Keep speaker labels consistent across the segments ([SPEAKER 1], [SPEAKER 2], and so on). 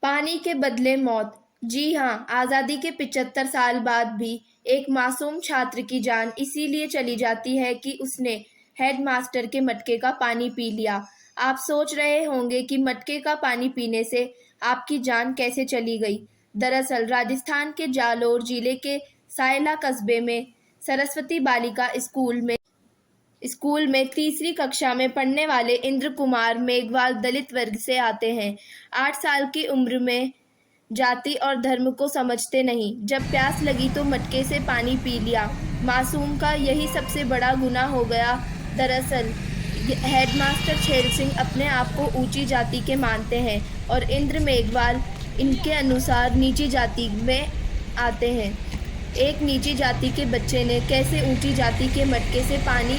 [SPEAKER 1] पानी के बदले मौत। जी हाँ, आज़ादी के 75 साल बाद भी एक मासूम छात्र की जान इसीलिए चली जाती है कि उसने हेडमास्टर के मटके का पानी पी लिया। आप सोच रहे होंगे कि मटके का पानी पीने से आपकी जान कैसे चली गई। दरअसल राजस्थान के जालोर जिले के सायला कस्बे में सरस्वती बालिका स्कूल में तीसरी कक्षा में पढ़ने वाले इंद्र कुमार मेघवाल दलित वर्ग से आते हैं। 8 साल की उम्र में जाति और धर्म को समझते नहीं। जब प्यास लगी तो मटके से पानी पी लिया। मासूम का यही सबसे बड़ा गुनाह हो गया। दरअसल हेडमास्टर छेल सिंह अपने आप को ऊंची जाति के मानते हैं और इंद्र मेघवाल इनके अनुसार नीची जाति में आते हैं। एक नीची जाति के बच्चे ने कैसे ऊंची जाति के मटके से पानी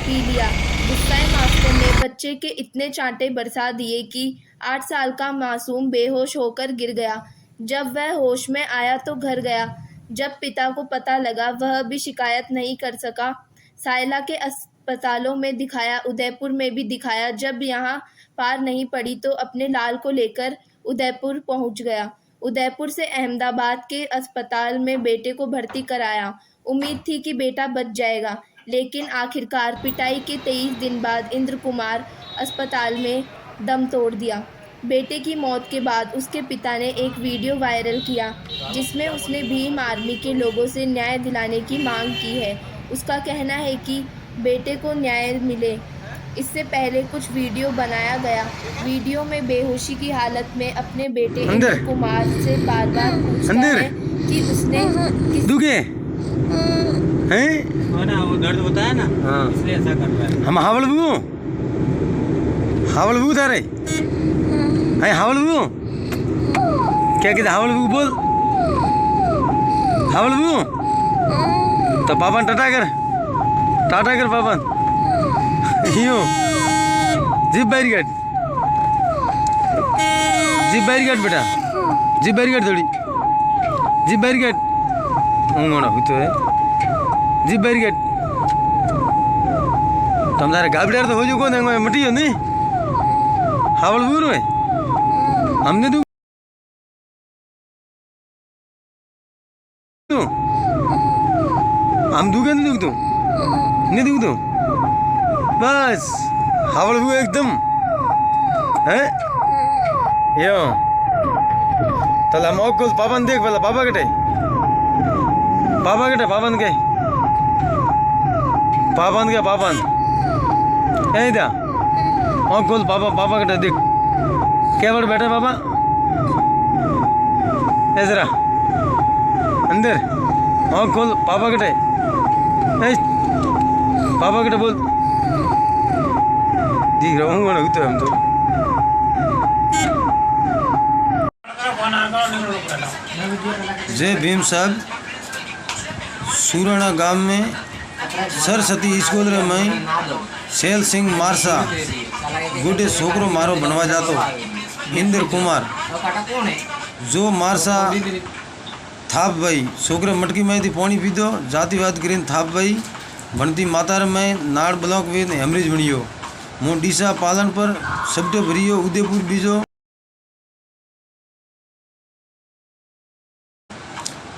[SPEAKER 1] पी लिया। गुस्साए मास्टर ने बच्चे के इतने चांटे बरसा दिए कि 8 साल का मासूम बेहोश होकर गिर गया। जब वह होश में आया तो घर गया। जब पिता को पता लगा वह भी शिकायत नहीं कर सका। सायला के अस्पतालों में दिखाया, उदयपुर में भी दिखाया। जब यहाँ पार नहीं पड़ी तो अपने लाल को लेकर उदयपुर पहुँच गया। उदयपुर से अहमदाबाद के अस्पताल में बेटे को भर्ती कराया। उम्मीद थी कि बेटा बच जाएगा, लेकिन आखिरकार पिटाई के 23 दिन बाद इंद्र कुमार अस्पताल में दम तोड़ दिया। बेटे की मौत के बाद उसके पिता ने एक वीडियो वायरल किया जिसमें उसने भीम आर्मी के लोगों से न्याय दिलाने की मांग की है। उसका कहना है कि बेटे को न्याय मिले। इससे पहले कुछ वीडियो बनाया गया। वीडियो में बेहोशी की हालत में अपने बेटे इंद्र कुमार से बार-बार पूछता है कि उसने
[SPEAKER 2] हैं ना, वो दर्द होता है ना। हाँ। इसलिए ऐसा कर रहा है। हम हावल बू तारे हैं हावल बू क्या कहते हावल बू बोल हावल बू तो पापन टाटा कर पापन यो जीप बैरिकेड बेटा जीप बैरिकेड थोड़ी जीप बैरिकेड ऊँगोना हुई तो है जीप बैरिकेड तुम तारे गाबड़ार तो हो जो कौन है मटी हो नहीं हावल बूर में हमने तू हम दूगे नहीं दुख तू बस हावल बू एकदम है यो तला मोकुल पापन देख पहला पापा कटे पापन यही था मोकुल पापा कटे देख क्या बड़ बैठे पापा ऐसा अंदर मोकुल पापा कटे बोल दिख रहा हूँ तो हम तो जय भीम साहब सूराना गांव में सरस्वती स्कूल में शैल सिंह मारसा गुडे छोकरो मारो बनवा जातो इंद्र कुमार जो मारसा थाप भाई छोकरे मटकी में थी पानी पीधो जातिवाद करीन थाप भाई बनती मातार में नाड़ ब्लॉक में हेमरेज बनियो मो डीसा पालन पर शब्द भरियो उदयपुर बीजो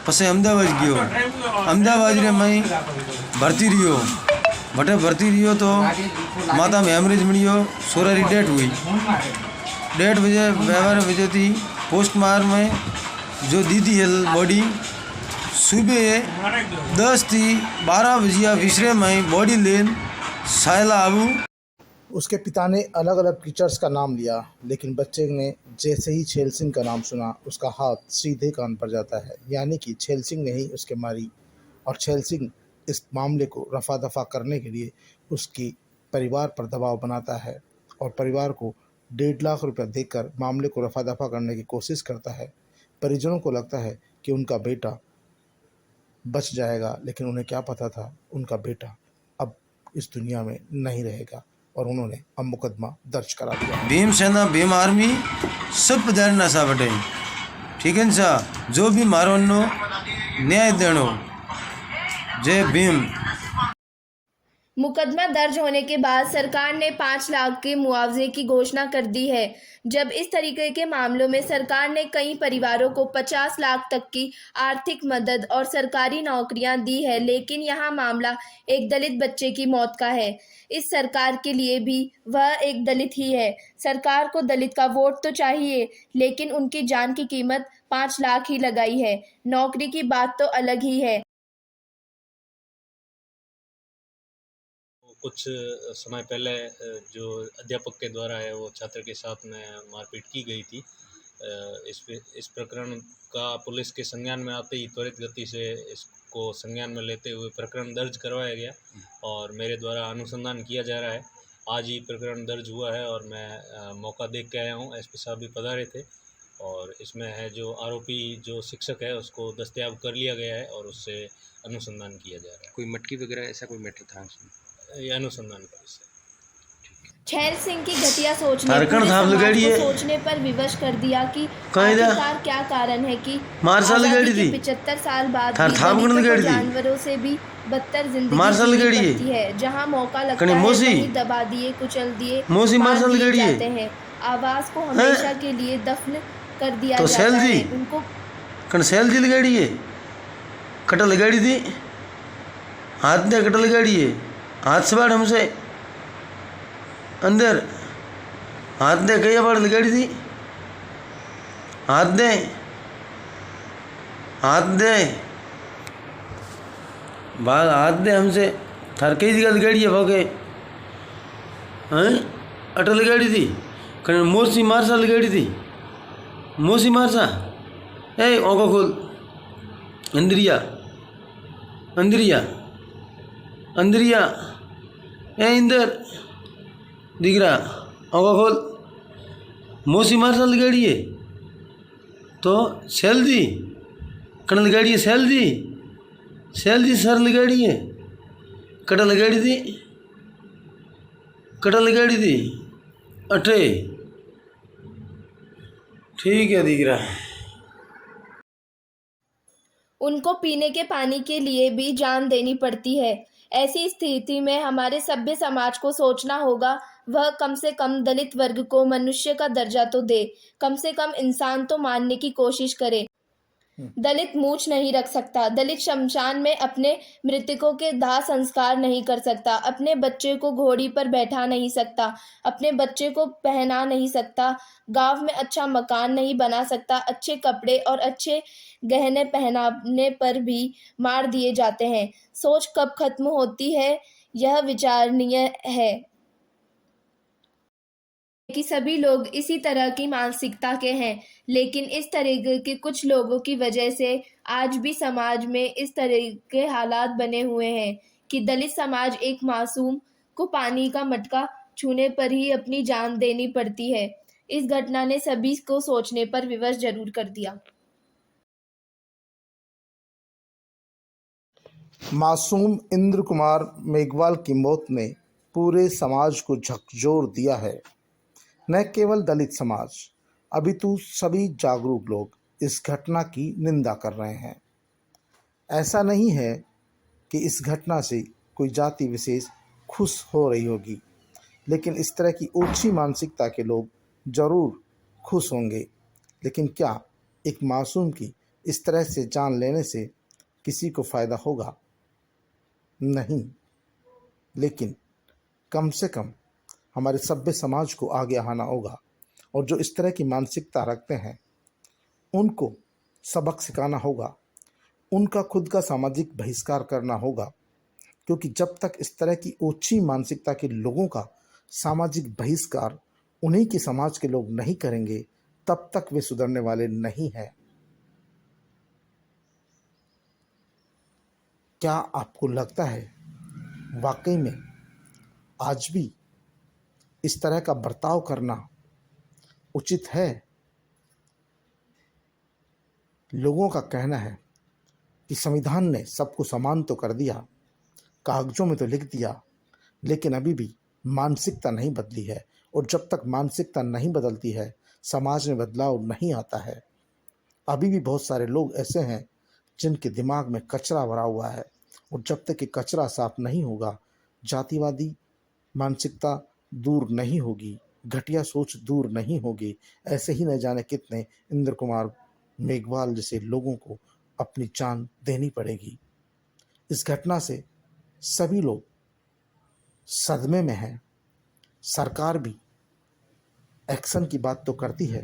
[SPEAKER 2] पसे अहमदाबाद गयो अहमदाबाद रे मैं भर्ती रहियो तो माता में हेमरेज बनियो सोरारी डेट हुई 1:30 बजे व्यवहार बजे थी पोस्टमार्टम में जो दी थी बॉडी सुबह 10 थी 12 बजिया विश्रे में बॉडी लेन सायला आबू।
[SPEAKER 3] उसके पिता ने अलग अलग टीचर्स का नाम लिया, लेकिन बच्चे ने जैसे ही छेल सिंह का नाम सुना उसका हाथ सीधे कान पर जाता है। यानी कि छेल सिंह ने ही उसके मारी और छेल सिंह इस मामले को रफा दफा करने के लिए उसकी परिवार पर दबाव बनाता है और परिवार को 1.5 लाख रुपया देकर मामले को रफा दफा करने की कोशिश करता है। परिजनों को लगता है कि उनका बेटा बच जाएगा, लेकिन उन्हें क्या पता था उनका बेटा अब इस दुनिया में नहीं रहेगा और उन्होंने अब मुकदमा दर्ज करा दिया।
[SPEAKER 2] भीम सेना भीम आर्मी सब पधारना सा बटे ठीक है सा जो भी मारो न्याय देनो। जय भीम।
[SPEAKER 1] मुकदमा दर्ज होने के बाद सरकार ने 5 लाख के मुआवजे की घोषणा कर दी है। जब इस तरीके के मामलों में सरकार ने कई परिवारों को 50 लाख तक की आर्थिक मदद और सरकारी नौकरियां दी है, लेकिन यहाँ मामला एक दलित बच्चे की मौत का है। इस सरकार के लिए भी वह एक दलित ही है। सरकार को दलित का वोट तो चाहिए, लेकिन उनकी जान की कीमत 5 लाख ही लगाई है। नौकरी की बात तो अलग ही है।
[SPEAKER 4] कुछ समय पहले जो अध्यापक के द्वारा है वो छात्र के साथ में मारपीट की गई थी। इस प्रकरण का पुलिस के संज्ञान में आते ही त्वरित गति से इसको संज्ञान में लेते हुए प्रकरण दर्ज करवाया गया और मेरे द्वारा अनुसंधान किया जा रहा है। आज ही प्रकरण दर्ज हुआ है और मैं मौका देख के आया हूँ। एसपी साहब भी पधारे थे और इसमें है जो आरोपी जो शिक्षक है उसको दस्तयाब कर लिया गया है और उससे अनुसंधान किया जा रहा है।
[SPEAKER 5] कोई मटकी वगैरह ऐसा कोई मैटर था उसमें?
[SPEAKER 4] ये अनुसंधान का विषय।
[SPEAKER 1] छैल सिंह की घटिया सोच ने
[SPEAKER 2] तारकन
[SPEAKER 1] पूरे
[SPEAKER 2] साहब
[SPEAKER 1] समाज
[SPEAKER 2] लगाड़ी
[SPEAKER 1] को
[SPEAKER 2] है।
[SPEAKER 1] सोचने पर विवश कर दिया कि
[SPEAKER 2] कायदा।
[SPEAKER 1] आखिरकार क्या कारण है कि
[SPEAKER 2] मार्शल लगाड़ी
[SPEAKER 1] आजादी
[SPEAKER 2] थी।
[SPEAKER 1] के 75 साल बाद
[SPEAKER 2] थार
[SPEAKER 1] भी
[SPEAKER 2] थाप
[SPEAKER 1] दलितों
[SPEAKER 2] गण
[SPEAKER 1] को
[SPEAKER 2] लगाड़ी थी।
[SPEAKER 1] जानवरों से भी बदतर जिंदगी
[SPEAKER 2] मार्शल
[SPEAKER 1] जीनी
[SPEAKER 2] लगाड़ी है।
[SPEAKER 1] पड़ती है। जहां मौका लगता
[SPEAKER 2] कने
[SPEAKER 1] है
[SPEAKER 2] मोसी।
[SPEAKER 1] वहीं दबा दिए, कुचल दिए,
[SPEAKER 2] मोसी
[SPEAKER 1] मार
[SPEAKER 2] मार्शल
[SPEAKER 1] दिए
[SPEAKER 2] लगाड़ी है।
[SPEAKER 1] जाते हैं। आवाज को हमेशा के लिए दफन कर दिया
[SPEAKER 2] तो
[SPEAKER 1] जाता
[SPEAKER 2] सैल
[SPEAKER 1] है।
[SPEAKER 2] जी।
[SPEAKER 1] उनको
[SPEAKER 2] कण सैल जी लगाड़ी है, कटा लगाड़ी थी, हाथ दे कटा लगाड़ी है, हाथ से बाढ़ हमसे अंदर हाथ दे कई बार लगाड़ी थी, हाथ दे बाल हाथ दे हमसे थार कई जगह लगाड़ी है भागे हैं अटल लगाड़ी थी कण मोसी मारसा लगाड़ी थी, मोसी मारसा ए ओको खोल अंदरिया अंदरिया अंदरिया ए इंदर दिख रहा ओको खोल मोसी मारसा लगाड़ी है तो सैल जी कण लगाड़ी है, सैल जी सर लगाड़ी है, कटा लगाड़ी थी अठे ठीक है दिख रहा है।
[SPEAKER 1] उनको पीने के पानी के लिए भी जान देनी पड़ती है। ऐसी स्थिति में हमारे सभ्य समाज को सोचना होगा, वह कम से कम दलित वर्ग को मनुष्य का दर्जा तो दे, कम से कम इंसान तो मानने की कोशिश करे। दलित मूछ नहीं रख सकता, दलित शमशान में अपने मृतकों के दाह संस्कार नहीं कर सकता, अपने बच्चे को घोड़ी पर बैठा नहीं सकता, अपने बच्चे को पहना नहीं सकता, गांव में अच्छा मकान नहीं बना सकता, अच्छे कपड़े और अच्छे गहने पहनाने पर भी मार दिए जाते हैं। सोच कब खत्म होती है, यह विचारणीय है कि सभी लोग इसी तरह की मानसिकता के हैं, लेकिन इस तरह के कुछ लोगों की वजह से आज भी समाज में इस तरह के हालात बने हुए हैं कि दलित समाज एक मासूम को पानी का मटका छूने पर ही अपनी जान देनी पड़ती है। इस घटना ने सभी को सोचने पर विवश जरूर कर दिया।
[SPEAKER 3] मासूम इंद्र कुमार मेघवाल की मौत ने पूरे समाज को झकझोर दिया है। न केवल दलित समाज, अपितु सभी जागरूक लोग इस घटना की निंदा कर रहे हैं। ऐसा नहीं है कि इस घटना से कोई जाति विशेष खुश हो रही होगी, लेकिन इस तरह की ओछी मानसिकता के लोग जरूर खुश होंगे। लेकिन क्या एक मासूम की इस तरह से जान लेने से किसी को फ़ायदा होगा? नहीं। लेकिन कम से कम हमारे सभ्य समाज को आगे आना होगा और जो इस तरह की मानसिकता रखते हैं उनको सबक सिखाना होगा, उनका खुद का सामाजिक बहिष्कार करना होगा, क्योंकि जब तक इस तरह की ओछी मानसिकता के लोगों का सामाजिक बहिष्कार उन्हीं के समाज के लोग नहीं करेंगे, तब तक वे सुधरने वाले नहीं हैं। क्या आपको लगता है वाकई में आज भी इस तरह का बर्ताव करना उचित है? लोगों का कहना है कि संविधान ने सबको समान तो कर दिया, कागजों में तो लिख दिया, लेकिन अभी भी मानसिकता नहीं बदली है और जब तक मानसिकता नहीं बदलती है समाज में बदलाव नहीं आता है। अभी भी बहुत सारे लोग ऐसे हैं जिनके दिमाग में कचरा भरा हुआ है और जब तक कि कचरा साफ नहीं होगा जातिवादी मानसिकता दूर नहीं होगी, घटिया सोच दूर नहीं होगी, ऐसे ही न जाने कितने इंद्र कुमार मेघवाल जैसे लोगों को अपनी जान देनी पड़ेगी। इस घटना से सभी लोग सदमे में हैं। सरकार भी एक्शन की बात तो करती है,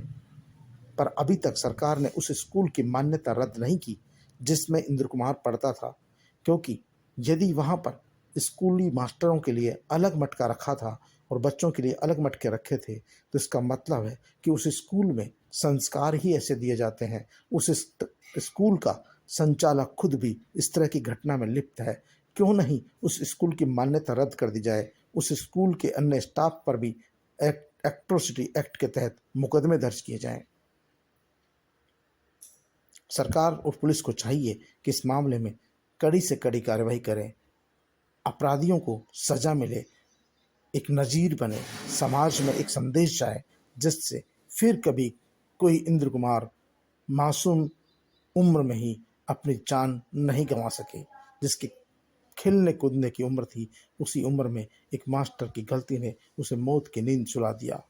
[SPEAKER 3] पर अभी तक सरकार ने उस स्कूल की मान्यता रद्द नहीं की जिसमें इंद्र कुमार पढ़ता था, क्योंकि यदि वहाँ पर स्कूली मास्टरों के लिए अलग मटका रखा था और बच्चों के लिए अलग मटके रखे थे, तो इसका मतलब है कि उस स्कूल में संस्कार ही ऐसे दिए जाते हैं। उस स्कूल का संचालक खुद भी इस तरह की घटना में लिप्त है। क्यों नहीं उस स्कूल की मान्यता रद्द कर दी जाए, उस स्कूल के अन्य स्टाफ पर भी एट्रोसिटी एक्ट के तहत मुकदमे दर्ज किए जाएं। सरकार और पुलिस को चाहिए कि इस मामले में कड़ी से कड़ी कार्रवाई करें, अपराधियों को सजा मिले, एक नज़ीर बने, समाज में एक संदेश जाए जिससे फिर कभी कोई इंद्र कुमार मासूम उम्र में ही अपनी जान नहीं गंवा सके। जिसकी खेलने कूदने की उम्र थी, उसी उम्र में एक मास्टर की गलती ने उसे मौत की नींद सुला दिया।